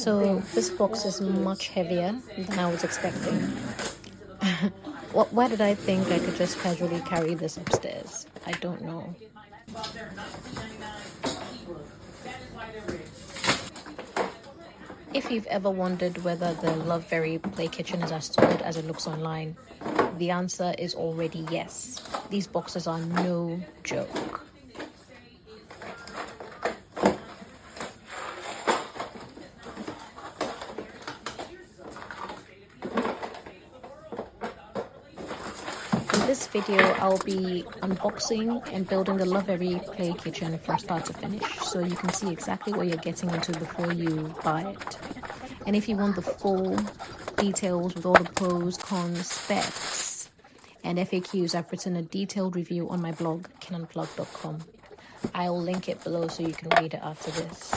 So this box is much heavier than I was expecting. Why did I think I could just casually carry this upstairs? I don't know. If you've ever wondered whether the Lovevery Play Kitchen is as solid as it looks online, the answer is already yes. These boxes are no joke. In this video, I'll be unboxing and building the Lovevery Play Kitchen from start to finish, so you can see exactly what you're getting into before you buy it. And if you want the full details with all the pros, cons, specs, and FAQs, I've written a detailed review on my blog, kinunplug.com. I'll link it below so you can read it after this.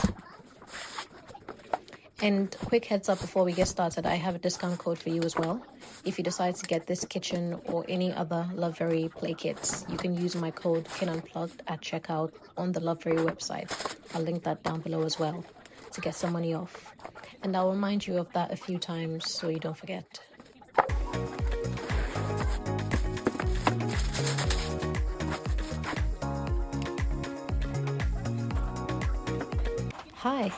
And quick heads up before we get started, I have a discount code for you as well. If you decide to get this kitchen or any other Lovevery Play kits, you can use my code KINUNPLUGGED at checkout on the Lovevery website. I'll link that down below as well to get some money off. And I'll remind you of that a few times so you don't forget. Hi.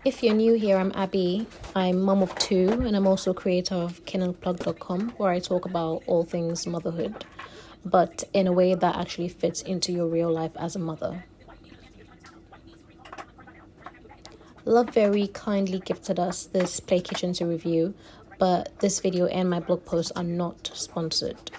If you're new here, I'm Abby. I'm mum of two, and I'm also creator of kinunplug.com, where I talk about all things motherhood, but in a way that actually fits into your real life as a mother. Lovevery kindly gifted us this play kitchen to review, but this video and my blog post are not sponsored.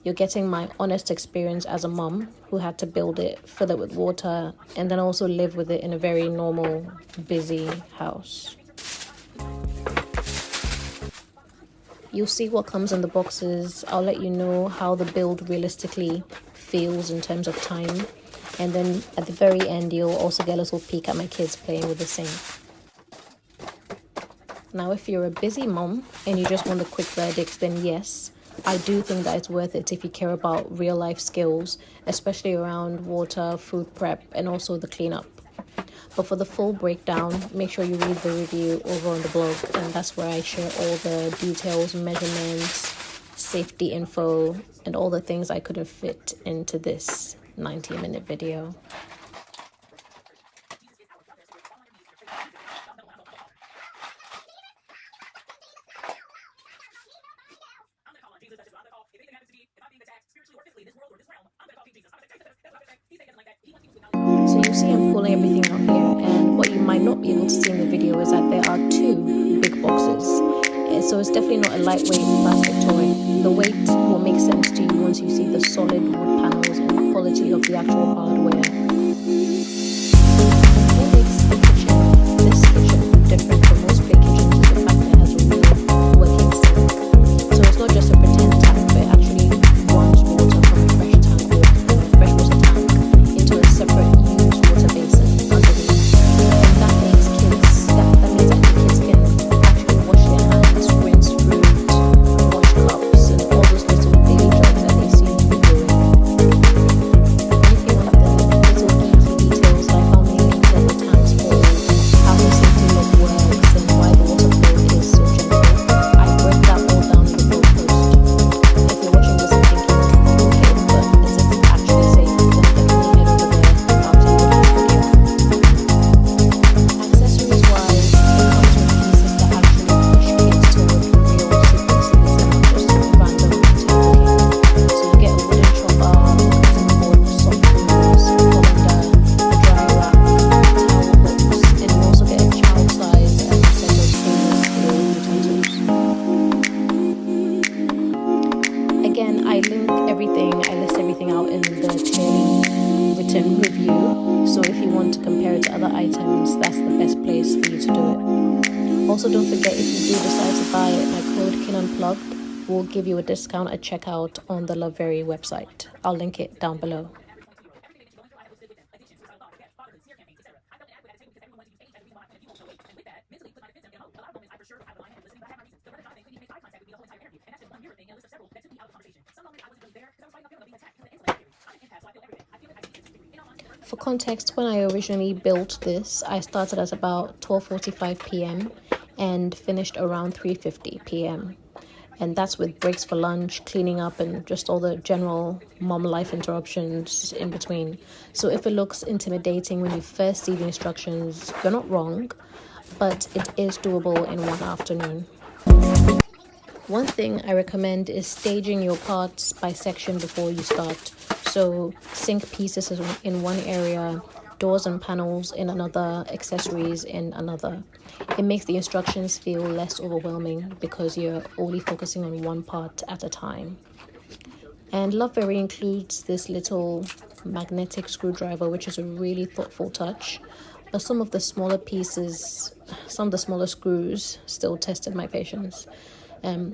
You're getting my honest experience as a mum who had to build it, fill it with water, and then also live with it in a very normal, busy house. You'll see what comes in the boxes. I'll let you know how the build realistically feels in terms of time. And then at the very end, you'll also get a little peek at my kids playing with the sink. Now, if you're a busy mom and you just want the quick verdicts, then yes, I do think that it's worth it if you care about real life skills, especially around water, food prep, and also the cleanup. But for the full breakdown, make sure you read the review over on the blog, and that's where I share all the details, measurements, safety info, and all the things I couldn't fit into this 90-minute video. So you see I'm pulling everything out here, and what you might not be able to see in the video is that there are two big boxes. And so it's definitely not a lightweight plastic toy. The weight will make sense to you once you see the solid wood panels and the quality of the actual hardware. What makes this kitchen different from most play kitchens is the fact that it has a real working sink. So it's not just a pretend tap, but it actually runs water from a freshwater tank into a separate used water basin underneath. And that means kids can actually wash their hands, rinse fruit, wash cups, and all those little daily jobs that they seem to be doing. And if you want the little geeky details like how many liters the tanks hold, how the safety lock works, and why the water flow is so gentle, I break that all down in the blog post. If you're watching this and thinking, okay, but is it actually safe, then definitely head over there after you watch this video. Accessories wise, it comes with pieces that actually push kids toward real sequences and not just random retail cooking. So you get a wooden chopper, a cutting board for soft foods, a colander, a dry rack, towel hooks, and you also get a child size and a set of stainless steel utensils. Again, I list everything out in the clearly written review, so if you want to compare it to other items, that's the best place for you to do it. Also, don't forget, if you do decide to buy it, my code KINUNPLUGGED will give you a discount at checkout on the Lovevery website. I'll link it down below. For context, when I originally built this, I started at about 12:45 p.m. and finished around 3:50 p.m. And that's with breaks for lunch, cleaning up, and just all the general mom life interruptions in between. So if it looks intimidating when you first see the instructions, you're not wrong, but it is doable in one afternoon. One thing I recommend is staging your parts by section before you start. So sink pieces in one area, doors and panels in another, accessories in another. It makes the instructions feel less overwhelming because you're only focusing on one part at a time. And Lovevery includes this little magnetic screwdriver, which is a really thoughtful touch. But some of the smaller pieces, some of the smaller screws still tested my patience.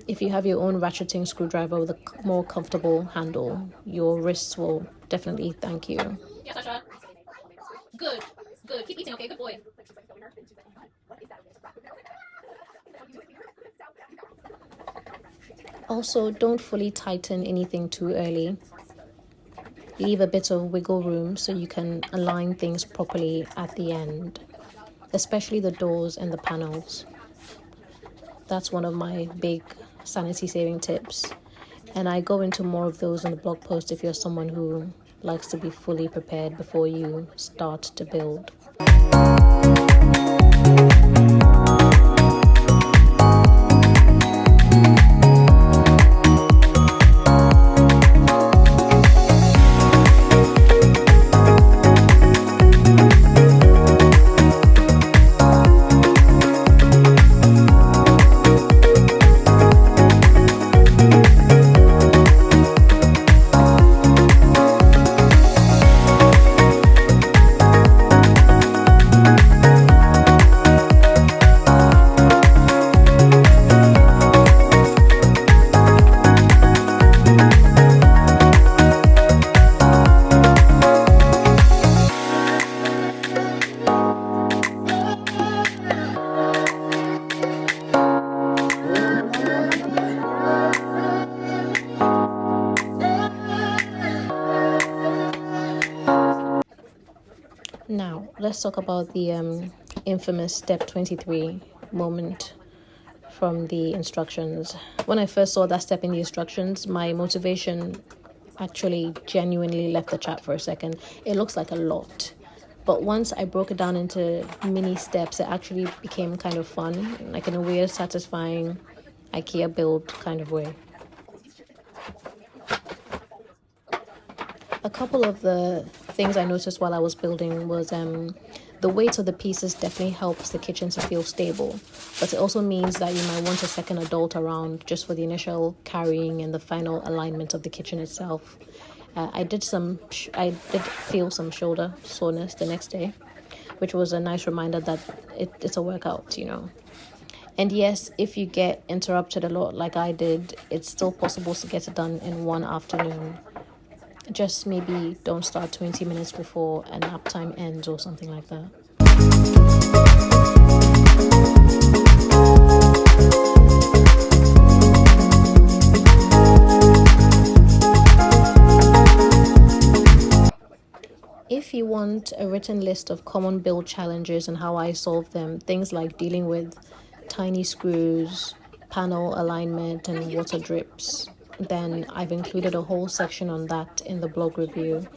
If you have your own ratcheting screwdriver with a more comfortable handle, your wrists will definitely thank you. Yeah, Sasha. Good, good. Keep eating, okay? Good boy. Also, don't fully tighten anything too early. Leave a bit of wiggle room so you can align things properly at the end, especially the doors and the panels. That's one of my big sanity-saving tips. And I go into more of those in the blog post if you're someone who likes to be fully prepared before you start to build. Now, let's talk about the infamous step 23 moment from the instructions. When I first saw that step in the instructions, my motivation actually genuinely left the chat for a second. It looks like a lot. But once I broke it down into mini steps, it actually became kind of fun, like in a weird, satisfying IKEA build kind of way. A couple of the things I noticed while I was building was the weight of the pieces definitely helps the kitchen to feel stable, but it also means that you might want a second adult around just for the initial carrying and the final alignment of the kitchen itself. I did feel some shoulder soreness the next day, which was a nice reminder that it's a workout, you know. And yes, if you get interrupted a lot like I did, it's still possible to get it done in one afternoon. Just maybe don't start 20 minutes before a nap time ends or something like that. If you want a written list of common build challenges and how I solve them, things like dealing with tiny screws, panel alignment, and water drips, then I've included a whole section on that in the blog review.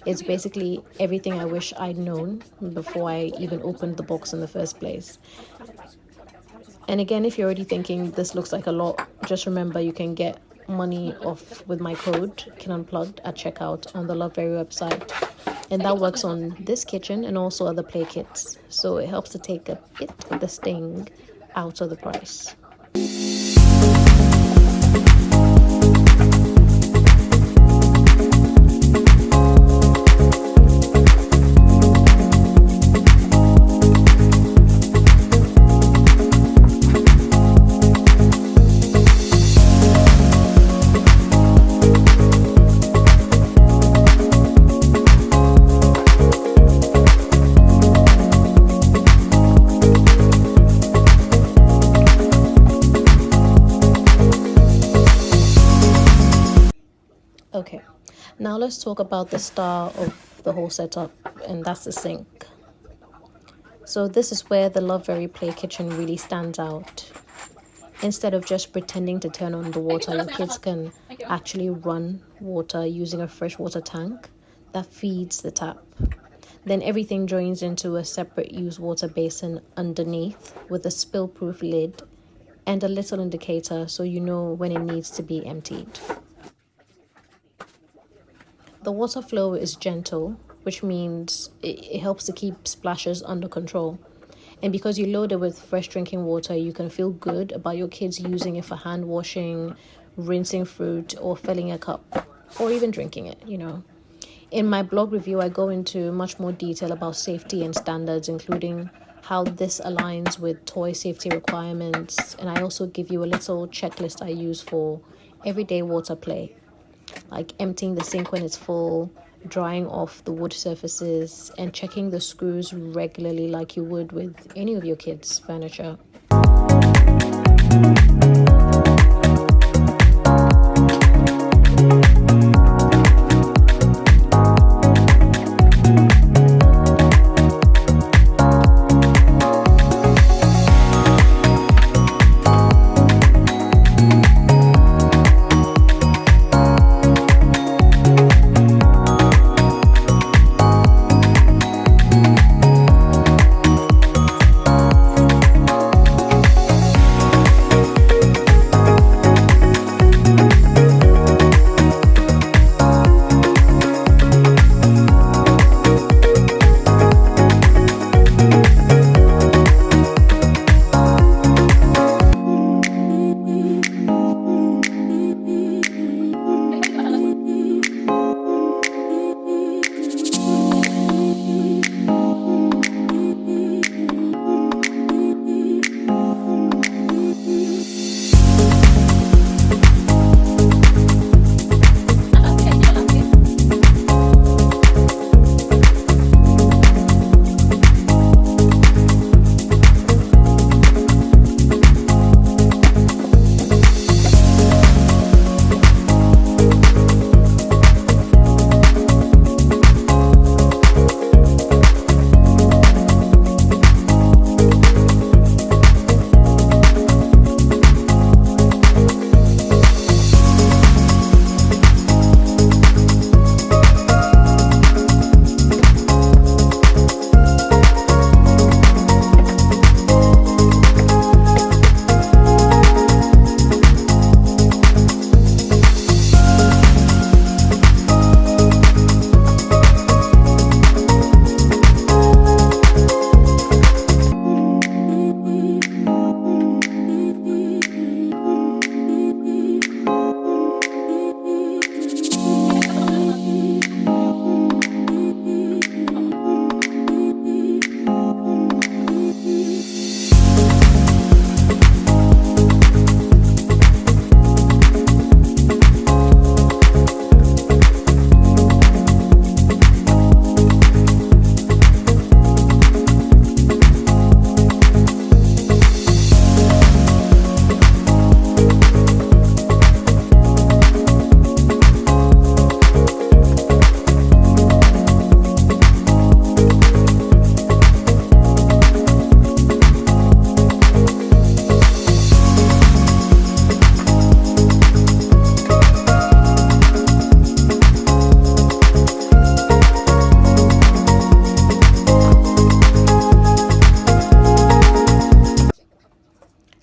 It's basically everything I wish I'd known before I even opened the box in the first place. And again, if you're already thinking this looks like a lot, just remember you can get money off with my code KinUnplugged at checkout on the Lovevery website. And that works on this kitchen and also other play kits. So it helps to take a bit of the sting out of the price. Okay, now let's talk about the star of of the whole setup, and that's the sink. So this is where the Lovevery Play Kitchen really stands out. Instead of just pretending to turn on the water, your kids can actually run water using a freshwater tank that feeds the tap. Then everything drains into a separate used water basin underneath with a spill-proof lid and a little indicator so you know when it needs to be emptied. The water flow is gentle, which means it helps to keep splashes under control. And because you load it with fresh drinking water, you can feel good about your kids using it for hand washing, rinsing fruit, or filling a cup, or even drinking it, In my blog review, I go into much more detail about safety and standards, including how this aligns with toy safety requirements. And I also give you a little checklist I use for everyday water play, like emptying the sink when it's full, drying off the wood surfaces, and checking the screws regularly like you would with any of your kids' furniture.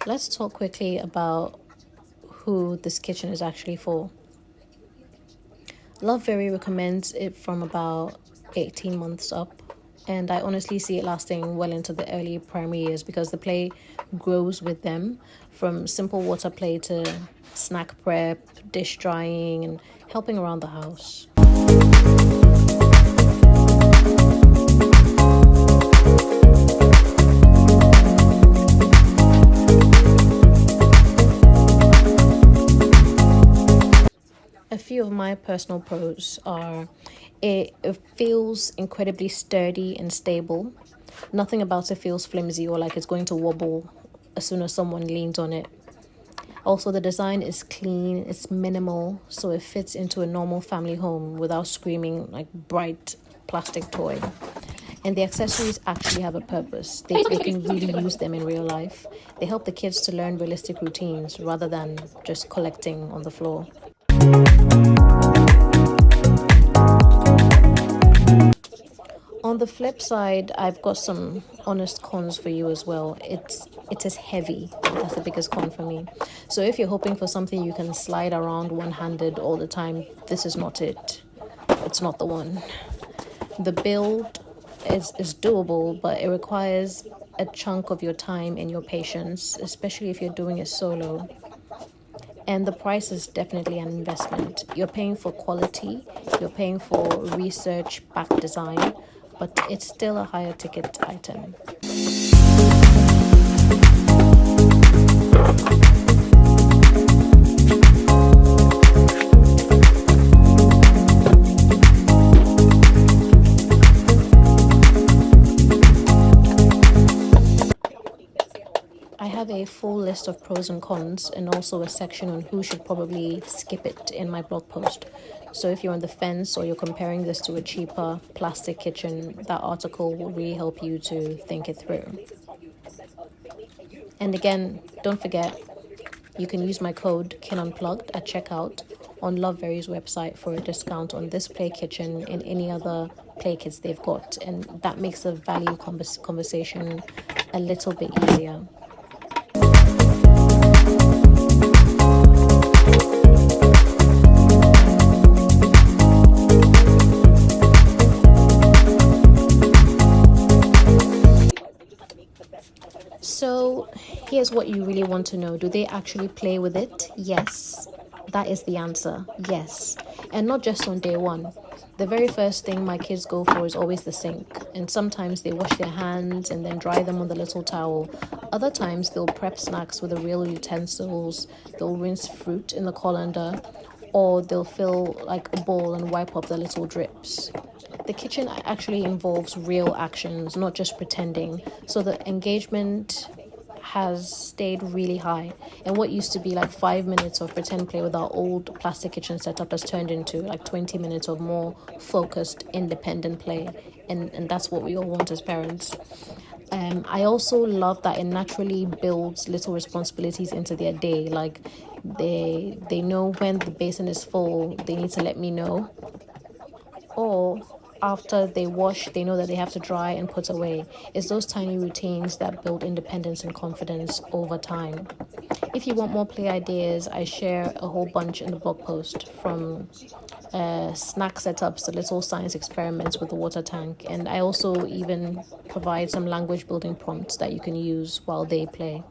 Let's talk quickly about who this kitchen is actually for. Lovevery recommends it from about 18 months up, and I honestly see it lasting well into the early primary years because the play grows with them, from simple water play to snack prep, dish drying, and helping around the house. A few of my personal pros are it feels incredibly sturdy and stable. Nothing about it feels flimsy or like it's going to wobble as soon as someone leans on it. Also, the design is clean, it's minimal, so it fits into a normal family home without screaming like bright plastic toy. And the accessories actually have a purpose. They can really use them in real life. They help the kids to learn realistic routines rather than just collecting on the floor. On the flip side, I've got some honest cons for you as well. It is heavy. That's the biggest con for me. So if you're hoping for something you can slide around one-handed all the time, this is not it. It's not the one. The build is doable, but it requires a chunk of your time and your patience, especially if you're doing it solo. And the price is definitely an investment. You're paying for quality, you're paying for research-backed design, but it's still a higher ticket item. I have a full list of pros and cons and also a section on who should probably skip it in my blog post. So if you're on the fence or you're comparing this to a cheaper plastic kitchen, that article will really help you to think it through. And again, don't forget, you can use my code KINUNPLUGGED at checkout on Lovevery's website for a discount on this play kitchen and any other play kits they've got. And that makes the value conversation a little bit easier. So here's what you really want to know. Do they actually play with it? Yes. That is the answer. Yes. And not just on day one. The very first thing my kids go for is always the sink. And sometimes they wash their hands and then dry them on the little towel. Other times they'll prep snacks with the real utensils. They'll rinse fruit in the colander. Or they'll fill like a bowl and wipe up the little drips. The kitchen actually involves real actions, not just pretending. So the engagement has stayed really high. And what used to be like 5 minutes of pretend play with our old plastic kitchen setup has turned into like 20 minutes of more focused, independent play. And that's what we all want as parents. I also love that it naturally builds little responsibilities into their day. Like they know when the basin is full, they need to let me know. Or after they wash, they know that they have to dry and put away. It's those tiny routines that build independence and confidence over time. If you want more play ideas, I share a whole bunch in the blog post, from snack setups to little science experiments with the water tank. And I also even provide some language building prompts that you can use while they play.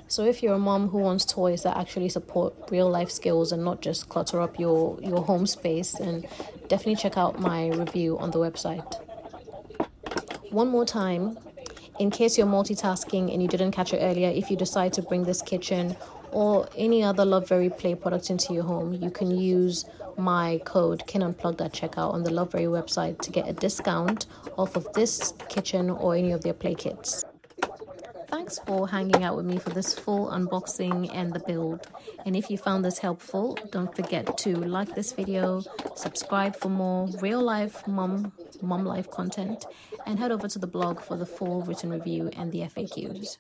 So if you're a mom who wants toys that actually support real life skills and not just clutter up your home space, then definitely check out my review on the website. One more time, in case you're multitasking and you didn't catch it earlier, if you decide to bring this kitchen or any other Lovevery Play product into your home, you can use my code KINUNPLUGGED at checkout on the Lovevery website to get a discount off of this kitchen or any of their play kits. Thanks for hanging out with me for this full unboxing and the build. And if you found this helpful, don't forget to like this video, subscribe for more real life mom life content, and head over to the blog for the full written review and the FAQs.